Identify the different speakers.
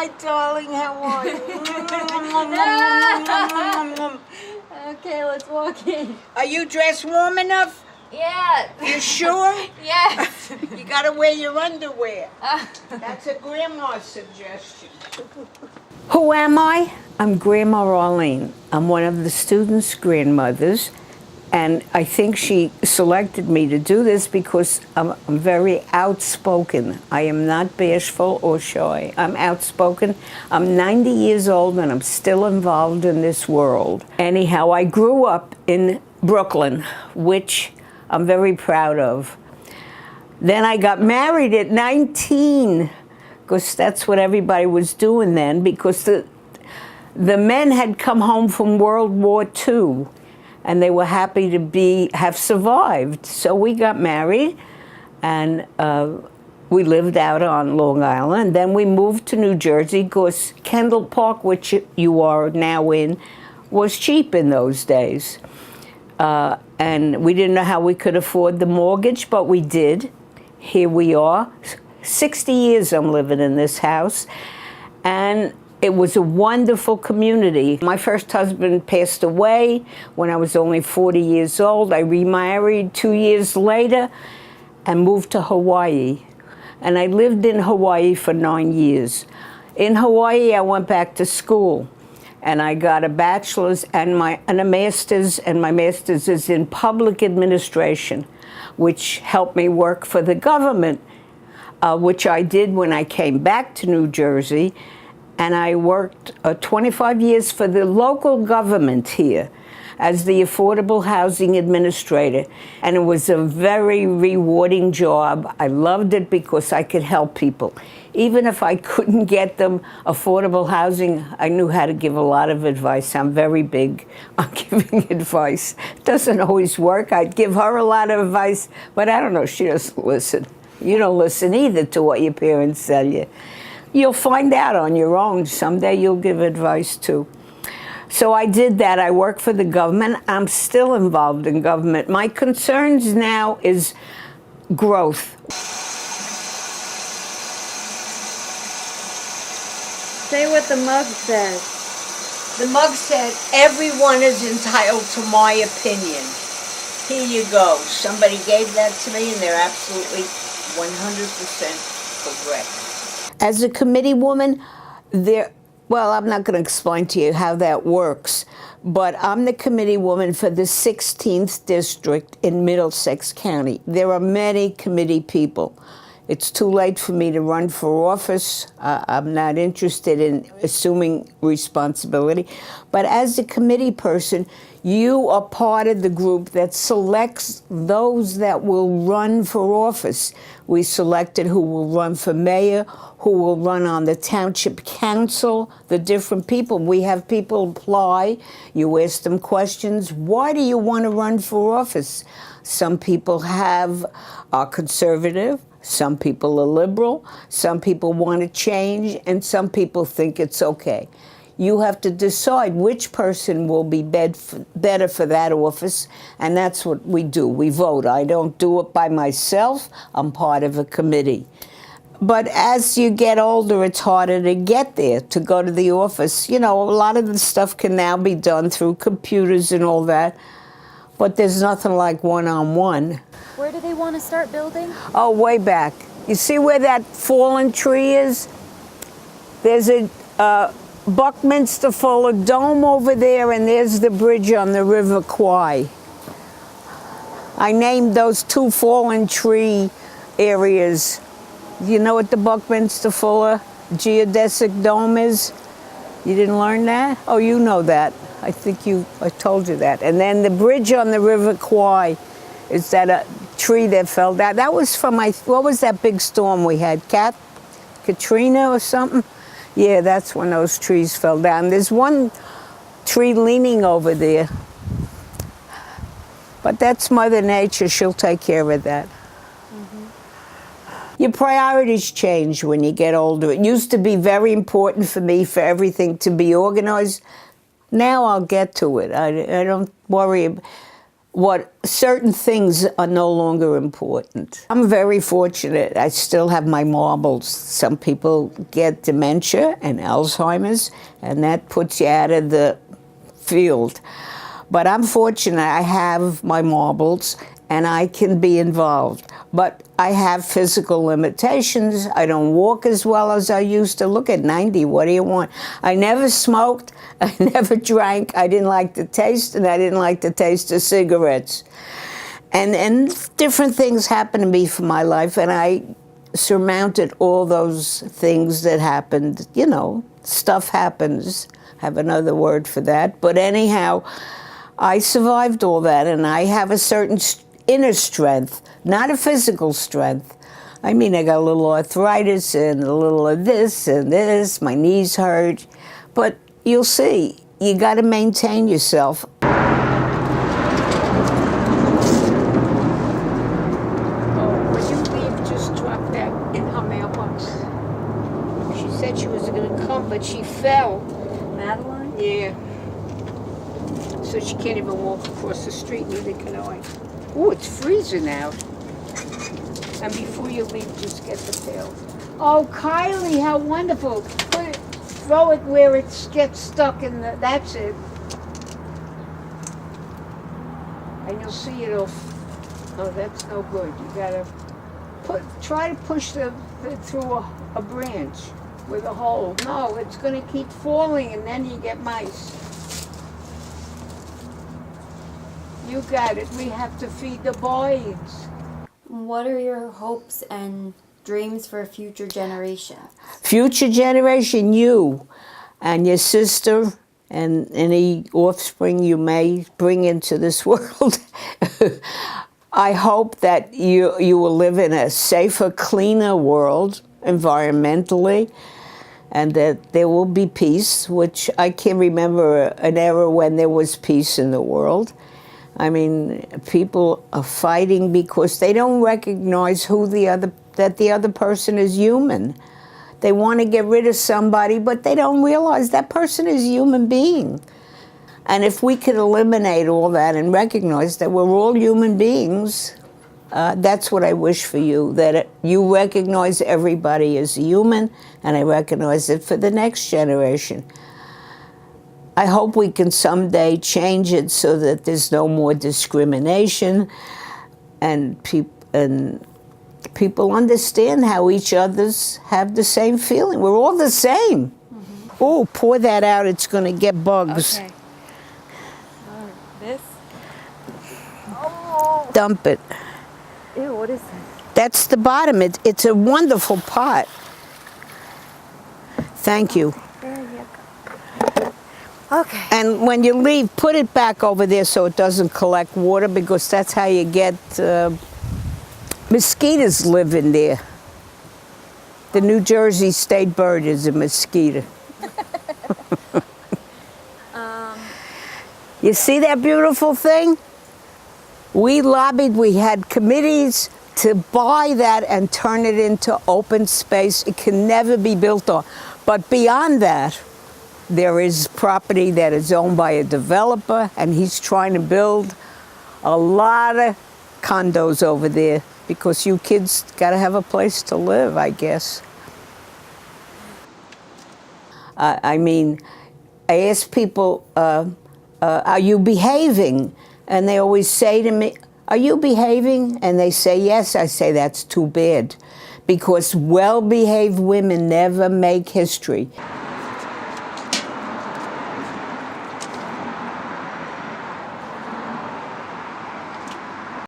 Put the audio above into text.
Speaker 1: Hi, darling. How are you?
Speaker 2: Okay, let's walk in.
Speaker 1: Are you dressed warm enough?
Speaker 2: Yeah.
Speaker 1: You sure?
Speaker 2: Yes.
Speaker 1: You gotta wear your underwear. That's a grandma's suggestion. Who am I? I'm Grandma Arlyne. I'm one of the students' grandmothers, and I think she selected me to do this because I'm very outspoken. I am not bashful or shy. I'm outspoken. I'm 90 years old and I'm still involved in this world. Anyhow, I grew up in Brooklyn, which I'm very proud of. Then I got married at 19, because that's what everybody was doing then, because the men had come home from World War II, and they were happy to have survived. So we got married, and we lived out on Long Island. Then we moved to New Jersey, because Kendall Park, which you are now in, was cheap in those days. And we didn't know how we could afford the mortgage, but we did. Here we are. 60 years I'm living in this house, and it was a wonderful community. My first husband passed away when I was only 40 years old. I remarried 2 years later and moved to Hawaii. And I lived in Hawaii for 9 years. In Hawaii, I went back to school, and I got a bachelor's and a master's, and my master's is in public administration, which helped me work for the government, which I did when I came back to New Jersey. And I worked 25 years for the local government here as the Affordable Housing Administrator. And it was a very rewarding job. I loved it because I could help people. Even if I couldn't get them affordable housing, I knew how to give a lot of advice. I'm very big on giving advice. It doesn't always work. I'd give her a lot of advice, but I don't know, she doesn't listen. You don't listen either to what your parents tell you. You'll find out on your own. Someday you'll give advice too. So I did that. I work for the government. I'm still involved in government. My concerns now is growth.
Speaker 2: Say what the mug says.
Speaker 1: The mug said, everyone is entitled to my opinion. Here you go. Somebody gave that to me, and they're absolutely 100% correct. As a committee woman, well, I'm not going to explain to you how that works, but I'm the committee woman for the 16th district in Middlesex County. There are many committee people. It's too late for me to run for office. I'm not interested in assuming responsibility. But as a committee person, you are part of the group that selects those that will run for office. We selected who will run for mayor, who will run on the township council, the different people. We have people apply. You ask them questions. Why do you want to run for office? Some people are conservative. Some people are liberal, some people want to change, and some people think it's okay. You have to decide which person will be better for that office, and that's what we do. We vote. I don't do it by myself. I'm part of a committee. But as you get older, it's harder to get there, to go to the office. You know, a lot of the stuff can now be done through computers and all that, but there's nothing like one-on-one.
Speaker 2: Where do they want to start building?
Speaker 1: Oh, way back. You see where that fallen tree is? There's a Buckminster Fuller Dome over there, and there's the bridge on the River Kwai. I named those two fallen tree areas. You know what the Buckminster Fuller Geodesic Dome is? You didn't learn that? Oh, you know that. I think I told you that. And then the bridge on the River Kwai is that a tree that fell down. That was from what was that big storm we had? Katrina or something? Yeah, that's when those trees fell down. There's one tree leaning over there. But that's Mother Nature. She'll take care of that. Your priorities change when you get older. It used to be very important for me for everything to be organized. Now I'll get to it. I don't worry. what certain things are no longer important. I'm very fortunate. I still have my marbles. Some people get dementia and Alzheimer's, and that puts you out of the field. But I'm fortunate. I have my marbles, and I can be involved. But I have physical limitations. I don't walk as well as I used to. Look at 90, what do you want? I never smoked, I never drank, I didn't like the taste, and I didn't like the taste of cigarettes. And different things happened to me for my life, and I surmounted all those things that happened. You know, stuff happens. I have another word for that. But anyhow, I survived all that, and I have a certain inner strength, not a physical strength. I mean, I got a little arthritis and a little of this and this, my knees hurt. But you'll see, you got to maintain yourself. Oh, would you leave, just drop that in her mailbox? She said she was going to come, but she fell.
Speaker 2: Madeline?
Speaker 1: Yeah. So she can't even walk across the street, neither can I. Oh, it's freezing out. And before you leave, just get the pail. Oh, Kylie, how wonderful. Put it, throw it where it gets stuck in the, that's it. And you'll see it'll, oh, that's no good. You gotta try to push it through a branch with a hole. No, it's gonna keep falling and then you get mice. You got it. We have to feed the boys.
Speaker 2: What are your hopes and dreams for future generations?
Speaker 1: Future generation, you and your sister and any offspring you may bring into this world. I hope that you will live in a safer, cleaner world environmentally, and that there will be peace, which I can remember an era when there was peace in the world. I mean, people are fighting because they don't recognize that the other person is human. They want to get rid of somebody, but they don't realize that person is a human being. And if we could eliminate all that and recognize that we're all human beings, that's what I wish for you, that you recognize everybody as a human, and I recognize it for the next generation. I hope we can someday change it so that there's no more discrimination and people understand how each others have the same feeling. We're all the same. Mm-hmm. Oh, pour that out, it's going to get bugs.
Speaker 2: Okay. This?
Speaker 1: Oh. Dump it.
Speaker 2: Ew, what is this?
Speaker 1: That's the bottom. It's a wonderful pot. Thank you.
Speaker 2: There you go. Okay.
Speaker 1: And when you leave, put it back over there so it doesn't collect water, because that's how you get mosquitoes live in there. The New Jersey state bird is a mosquito. You see that beautiful thing? We lobbied, we had committees to buy that and turn it into open space. It can never be built on. But beyond that, there is property that is owned by a developer, and he's trying to build a lot of condos over there because you kids got to have a place to live, I guess. I mean, I ask people, are you behaving? And they always say to me, are you behaving? And they say yes. I say that's too bad, because well-behaved women never make history.